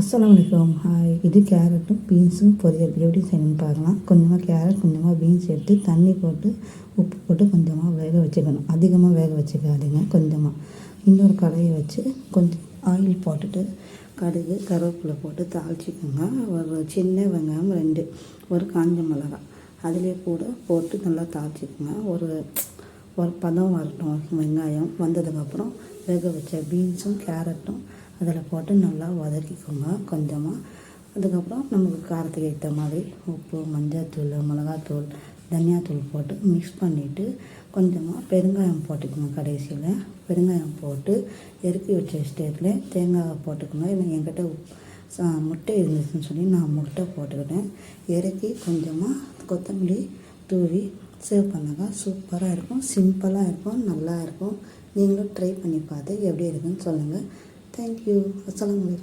அஸ்ஸலாமு அலைக்கும். ஹாய். இது கேரட்டும் பீன்ஸும் பொரியல் எப்படி செய்யணும்னு பார்க்கலாம். கொஞ்சமாக கேரட், கொஞ்சமாக பீன்ஸ் எடுத்து தண்ணி போட்டு உப்பு போட்டு கொஞ்சமாக வேக வச்சுக்கணும். அதிகமாக வேக வச்சுக்காதீங்க. கொஞ்சமாக இன்னொரு கடாயை வச்சு கொஞ்சம் ஆயில் போட்டுட்டு கடுகு கருவேப்பிலை போட்டு தாளிச்சிக்கோங்க. ஒரு சின்ன வெங்காயம் 2, ஒரு காஞ்ச மிளகாய் அதிலே கூட போட்டு நல்லா தாளிச்சிக்கோங்க. ஒரு பதம் வரட்டும். வெங்காயம் வந்ததுக்கப்புறம் வேக வச்ச பீன்ஸும் கேரட்டும் அதில் போட்டு நல்லா வதக்கிக்கோங்க கொஞ்சமாக. அதுக்கப்புறம் நமக்கு காரத்துக்கு ஏற்ற மாதிரி உப்பு, மஞ்சள்தூள், மிளகாத்தூள், தனியாத்தூள் போட்டு மிக்ஸ் பண்ணிவிட்டு கொஞ்சமாக பெருங்காயம் போட்டுக்கோங்க. கடைசியில் பெருங்காயம் போட்டு இறக்கி வச்ச ஸ்டேட்டில் தேங்காய் போட்டுக்கோங்க. என்கிட்ட முட்டை இருந்துச்சுன்னு சொல்லி நான் முட்டை போட்டுக்கிட்டேன். இறக்கி கொஞ்சமாக கொத்தமல்லி தூவி சர்வ் பண்ணாக்கா சூப்பராக இருக்கும். சிம்பிளாக இருக்கும், நல்லா இருக்கும். நீங்களும் ட்ரை பண்ணி பார்த்து எப்படி இருக்குன்னு சொல்லுங்கள். தேங்க்யூ. அஸ்ஸலாமு அலைக்கும்.